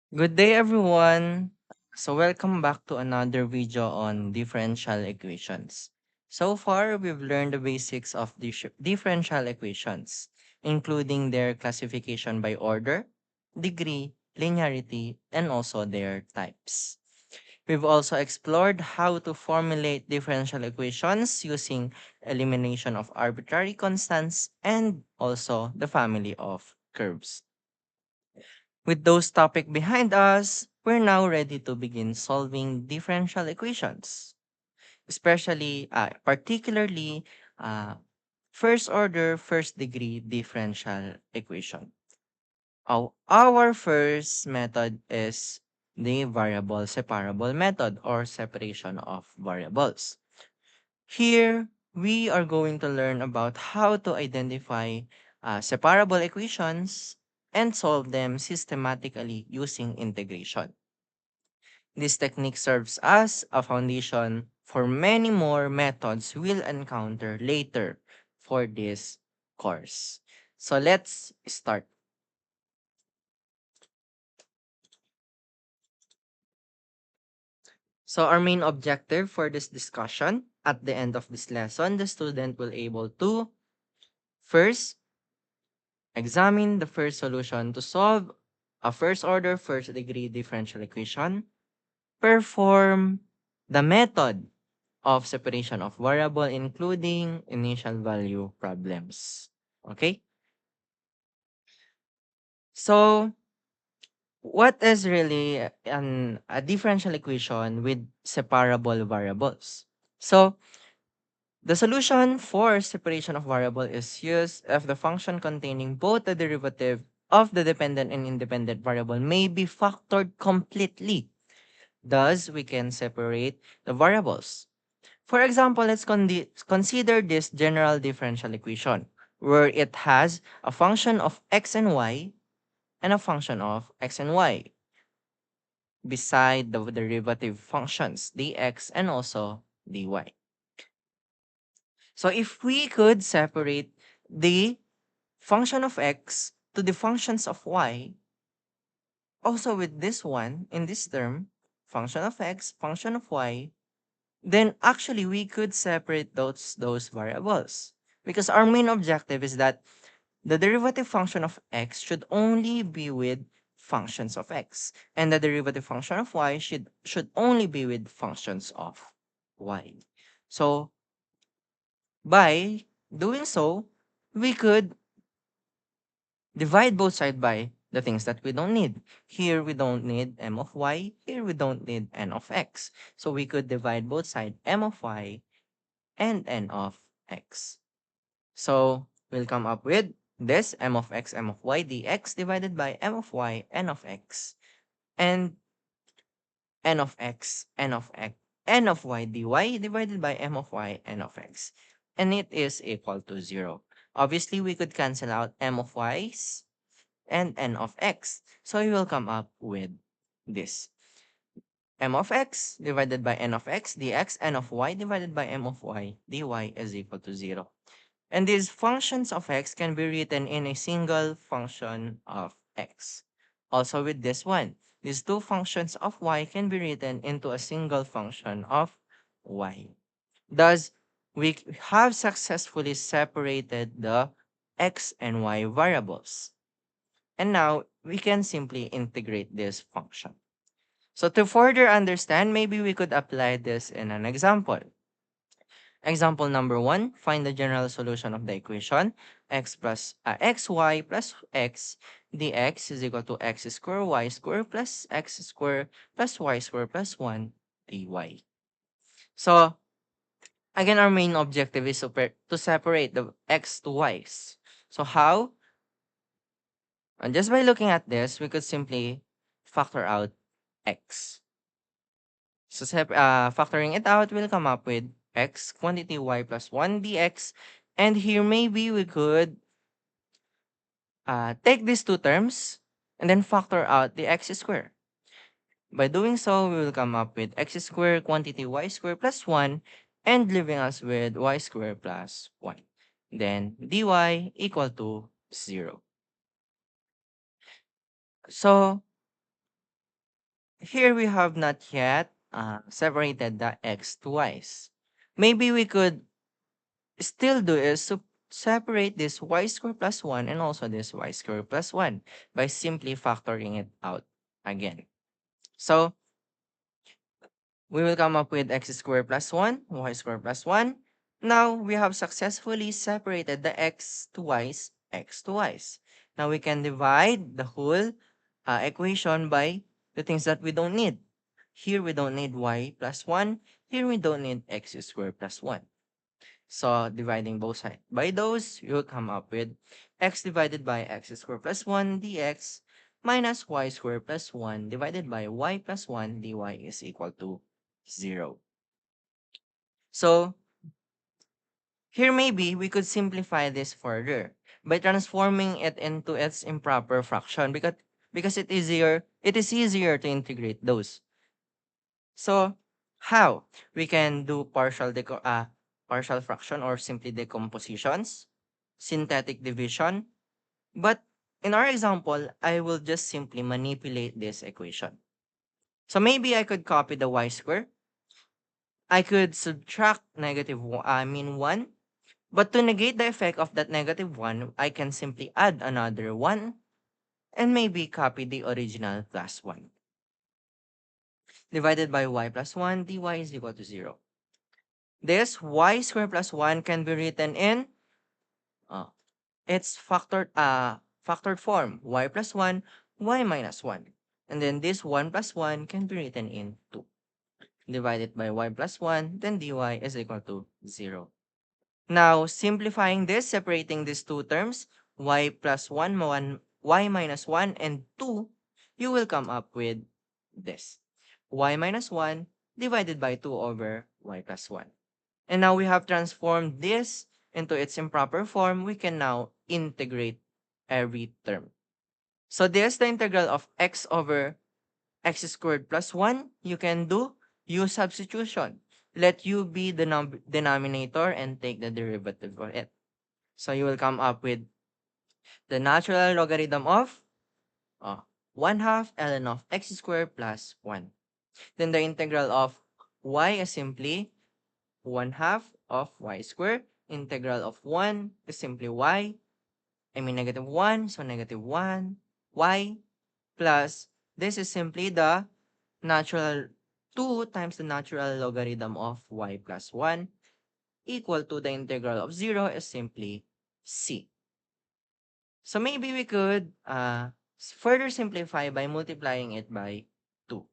Good day, everyone. So, welcome back to another video on differential equations. So far, we've learned the basics of differential equations, including their classification by order, degree, linearity, and also their types. We've also explored how to formulate differential equations using elimination of arbitrary constants and also the family of curves. With those topics behind us, we're now ready to begin solving differential equations, particularly uh, first order, first degree differential equation. Our first method is the variable separable method or separation of variables. Here, we are going to learn about how to identify separable equations and solve them systematically using integration. This technique serves as a foundation for many more methods we'll encounter later for this course. So let's start. So our main objective for this discussion, at the end of this lesson, the student will able to first examine the first solution to solve a first order, first degree differential equation. Perform the method of separation of variable including initial value problems. Okay? So, what is really a differential equation with separable variables? So, the solution for separation of variable is used if the function containing both the derivative of the dependent and independent variable may be factored completely. Thus, we can separate the variables. For example, let's consider this general differential equation where it has a function of x and y and a function of x and y beside the derivative functions dx and also dy. So if we could separate the function of x to the functions of y, also with this one, in this term, function of x, function of y, then actually we could separate those variables. Because our main objective is that the derivative function of x should only be with functions of x, and the derivative function of y should only be with functions of y. So by doing so, we could divide both sides by the things that we don't need. Here we don't need m of y, here we don't need n of x. So we could divide both sides m of y and n of x. So we'll come up with this m of x, m of y dx divided by m of y, n of x. And n of x, n of y dy divided by m of y, n of x. And it is equal to 0. Obviously, we could cancel out m of y's and n of x. So we will come up with this. M of x divided by n of x dx, n of y divided by m of y dy is equal to 0. And these functions of x can be written in a single function of x. Also with this one, these two functions of y can be written into a single function of y. Thus, we have successfully separated the x and y variables. And now, we can simply integrate this function. So to further understand, maybe we could apply this in an example. Example number 1, find the general solution of the equation xy plus x dx is equal to x square y square plus x square plus y square plus 1 dy. So, again, our main objective is to separate the x to y's. So how? And just by looking at this, we could simply factor out x. So factoring it out, we'll come up with x quantity y plus 1 dx. And here maybe we could take these two terms and then factor out the x squared. By doing so, we will come up with x squared quantity y squared plus 1 and leaving us with y squared plus 1. Then dy equal to 0. So here we have not yet separated the x to y's. Maybe we could still do is to separate this y square plus 1 and also this y square plus 1 by simply factoring it out again. So we will come up with x squared plus 1, y squared plus 1. Now we have successfully separated the x to y's, x to y's. Now we can divide the whole equation by the things that we don't need. Here we don't need y plus 1. Here we don't need x squared plus 1. So dividing both sides by those, you'll come up with x divided by x squared plus 1 dx minus y squared plus 1 divided by y plus 1 dy is equal to 0. So here maybe we could simplify this further by transforming it into its improper fraction because it is easier to integrate those. So how we can do partial fraction or simply decompositions, synthetic division, but in our example, I will just simply manipulate this equation. So maybe I could copy the y square. I could subtract I mean 1. But to negate the effect of that negative 1, I can simply add another 1 and maybe copy the original plus 1. Divided by y plus 1, dy is equal to 0. This y squared plus 1 can be written in uh, its factored form, y plus 1, y minus 1. And then this 1 plus 1 can be written in 2. Divided by y plus 1, then dy is equal to 0. Now, simplifying this, separating these two terms, y plus 1, y minus 1, and 2, you will come up with this. Y minus 1 divided by 2 over y plus 1. And now we have transformed this into its improper form. We can now integrate every term. So this, the integral of x over x squared plus 1, you can do u substitution. Let u be the denominator and take the derivative of it. So you will come up with the natural logarithm of uh, 1 half ln of x squared plus 1. Then the integral of y is simply 1 half of y squared. Integral of 1 is simply y. I mean negative 1, so negative 1 y plus this is simply the natural 2 times the natural logarithm of y plus 1 equal to the integral of 0 is simply c. So maybe we could further simplify by multiplying it by 2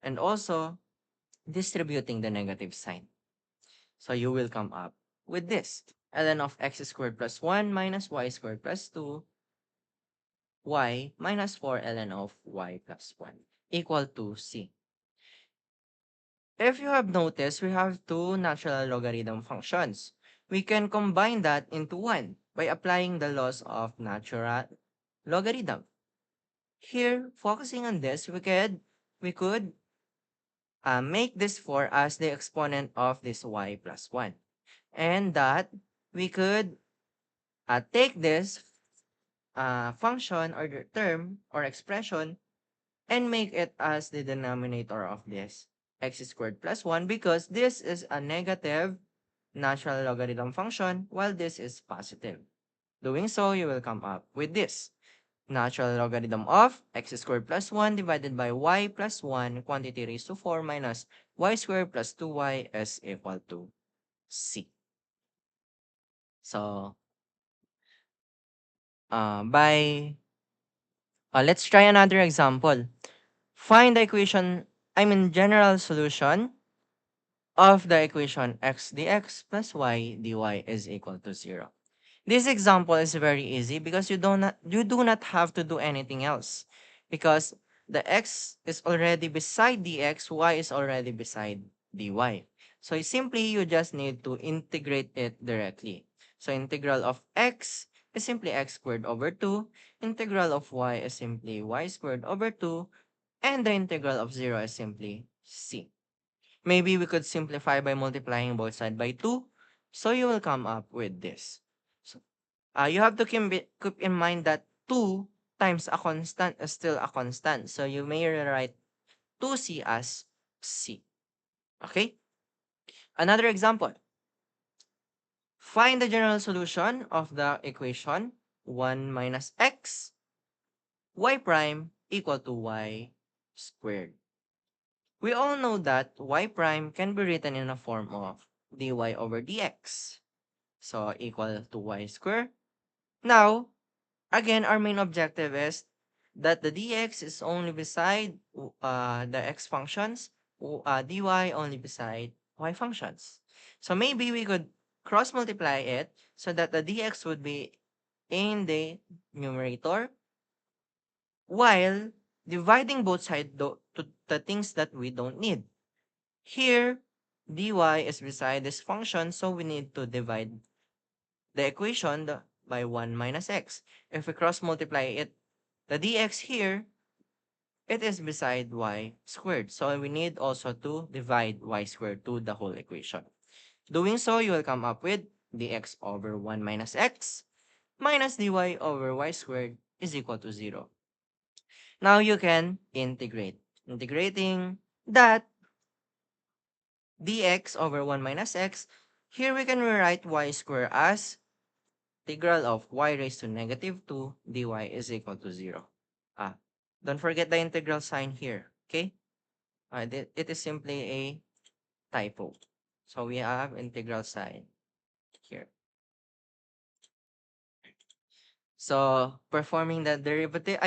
and also distributing the negative sign. So you will come up with this. ln of x squared plus 1 minus y squared plus 2 y minus 4 ln of y plus 1 equal to c. If you have noticed, we have two natural logarithm functions. We can combine that into one by applying the laws of natural logarithm. Here, focusing on this, we could make this 4 as the exponent of this y plus 1. And that we could take this function or the term or expression and make it as the denominator of this x squared plus 1 because this is a negative natural logarithm function while this is positive. Doing so, you will come up with this. Natural logarithm of x squared plus 1 divided by y plus 1 quantity raised to 4 minus y squared plus 2y is equal to c. So, let's try another example. Find the general solution of the equation x dx plus y dy is equal to 0. This example is very easy because you do not have to do anything else because the x is already beside dx, y is already beside dy. So you just need to integrate it directly. So integral of x is simply x squared over 2, integral of y is simply y squared over 2, and the integral of 0 is simply c. Maybe we could simplify by multiplying both sides by 2. So you will come up with this. So, you have to keep in mind that 2 times a constant is still a constant. So you may rewrite 2c as c. Okay? Another example. Find the general solution of the equation 1 minus x y prime equal to y squared. We all know that y prime can be written in a form of dy over dx. So equal to y squared. Now, again, our main objective is that the dx is only beside the x functions, dy only beside y functions. So maybe we could cross multiply it so that the dx would be in the numerator while dividing both sides to the things that we don't need. Here, dy is beside this function, so we need to divide the equation by 1 minus x. If we cross multiply it, the dx here, it is beside y squared. So we need also to divide y squared to the whole equation. Doing so, you will come up with dx over 1 minus x minus dy over y squared is equal to 0. Now you can integrate. Integrating that dx over 1 minus x, here we can rewrite y squared as integral of y raised to negative 2 dy is equal to 0. Don't forget the integral sign here, okay? It is simply a typo. So we have integral sign here. So performing the derivative,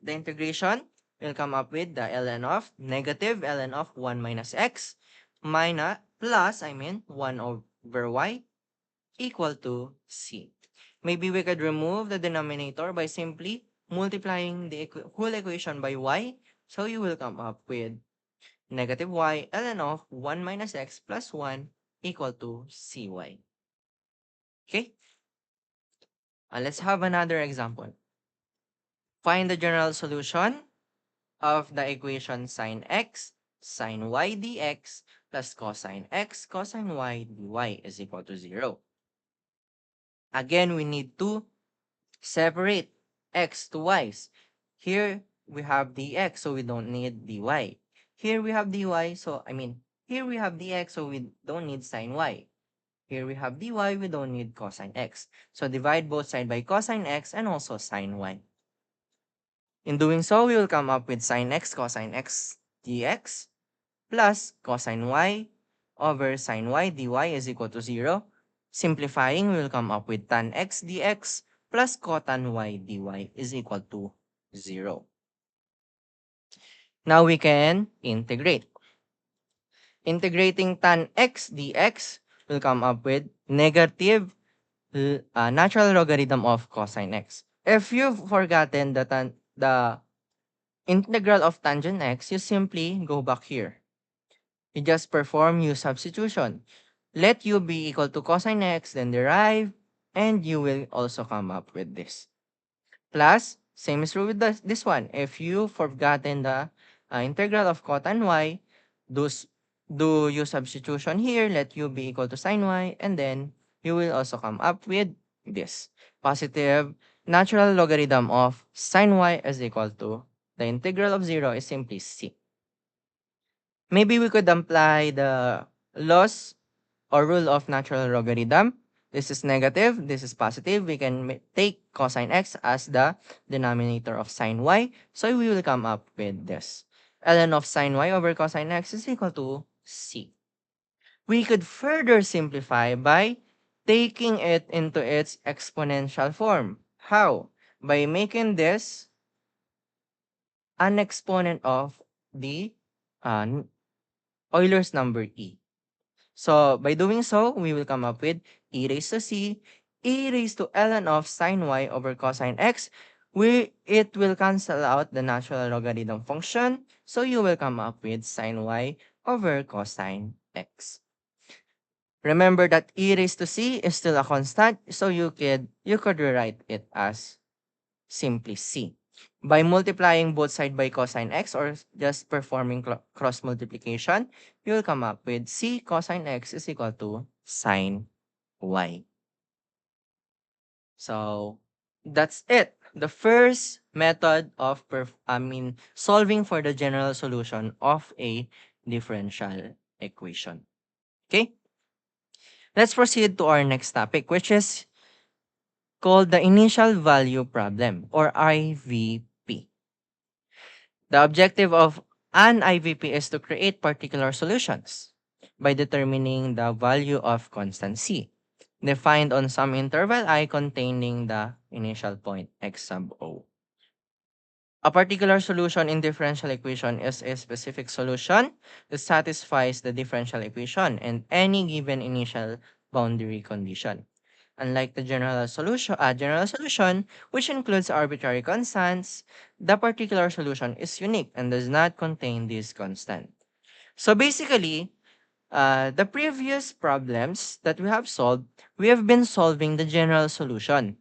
the integration, will come up with the ln of negative ln of 1 minus x minus plus 1 over y equal to c. Maybe we could remove the denominator by simply multiplying the whole equation by y. So you will come up with negative y ln of 1 minus x plus 1 equal to cy. Okay? Let's have another example. Find the general solution of the equation sine x sine y dx plus cosine x cosine y dy is equal to 0. Again, we need to separate x to y's. Here we have dx, so we don't need dy. Here we have dy, here we have dx, so we don't need sine y. Here we have dy, we don't need cosine x. So divide both sides by cosine x and also sine y. In doing so, we will come up with sine x cosine x dx plus cosine y over sine y dy is equal to 0. Simplifying, we will come up with tan x dx plus cotan y dy is equal to 0. Now we can integrate. Integrating tan x dx will come up with negative natural logarithm of cosine x. If you've forgotten the integral of tangent x, you simply go back here. You just perform u substitution. Let u be equal to cosine x, then derive, and you will also come up with this. Plus, same is true with this one. If you've forgotten the integral of cotan y, do u substitution here, let u be equal to sine y, and then you will also come up with this. Positive natural logarithm of sine y is equal to the integral of 0 is simply c. Maybe we could apply the laws or rule of natural logarithm. This is negative, this is positive. We can take cosine x as the denominator of sine y. So we will come up with this. ln of sine y over cosine x is equal to c. We could further simplify by taking it into its exponential form. How? By making this an exponent of the Euler's number e. So by doing so, we will come up with e raised to c, e raised to ln of sine y over cosine x. It will cancel out the natural logarithm function. So you will come up with sine y over cosine x. Remember that e raised to c is still a constant, so you could rewrite it as simply c. By multiplying both sides by cosine x or just performing cross multiplication, you'll come up with c cosine x is equal to sine y. So that's it. the first method of solving for the general solution of a differential equation. Okay? Let's proceed to our next topic, which is called the initial value problem, or IVP. The objective of an IVP is to create particular solutions by determining the value of constant C, defined on some interval I containing the initial point x sub O. A particular solution in differential equation is a specific solution that satisfies the differential equation and any given initial boundary condition. Unlike the general solution, which includes arbitrary constants, the particular solution is unique and does not contain this constant. So basically, the previous problems that we have solved, we have been solving the general solution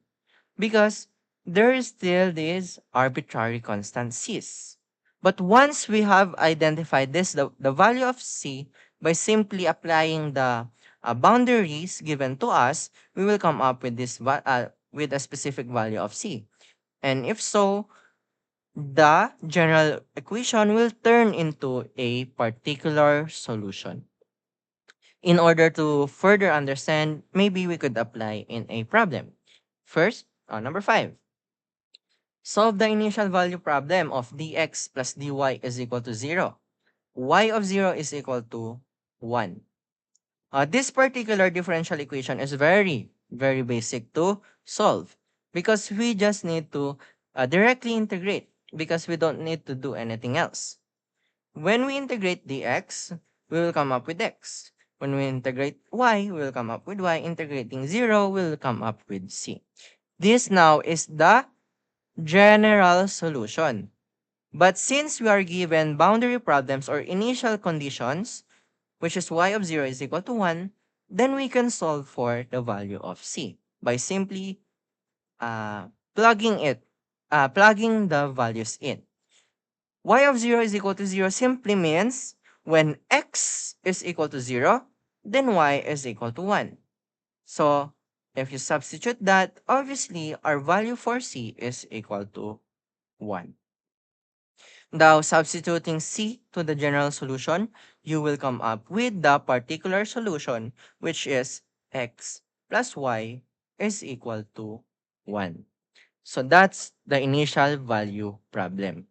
because there is still this arbitrary constant c's. But once we have identified this, the value of c, by simply applying the boundaries given to us, we will come up with with a specific value of c. And if so, the general equation will turn into a particular solution. In order to further understand, maybe we could apply in a problem. First, number 5. Solve the initial value problem of dx plus dy is equal to 0. Y of 0 is equal to 1. This particular differential equation is very, very basic to solve because we just need to directly integrate because we don't need to do anything else. When we integrate dx, we will come up with x. When we integrate y, we will come up with y. Integrating 0, we will come up with c. This now is the general solution. But since we are given boundary problems or initial conditions, which is y of 0 is equal to 1, then we can solve for the value of c by simply plugging the values in. Y of 0 is equal to 0 simply means when x is equal to 0, then y is equal to 1. So, if you substitute that, obviously, our value for c is equal to 1. Now, substituting c to the general solution, you will come up with the particular solution, which is x plus y is equal to 1. So, that's the initial value problem.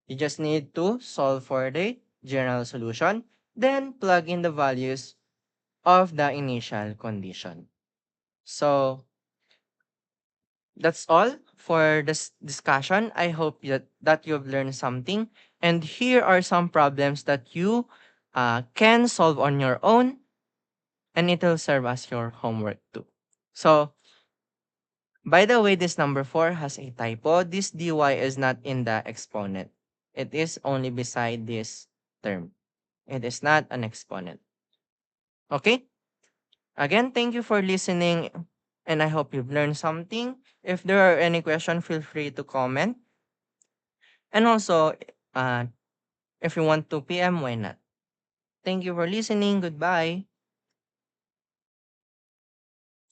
You just need to solve for the general solution, then plug in the values of the initial condition. So, that's all for this discussion. I hope that you've learned something. And here are some problems that you can solve on your own, and it will serve as your homework too. So, by the way, this number 4 has a typo. This dy is not in the exponent. It is only beside this term. It is not an exponent. Okay? Again, thank you for listening, and I hope you've learned something. If there are any questions, feel free to comment. And also, uh, if you want to PM, why not? Thank you for listening. Goodbye.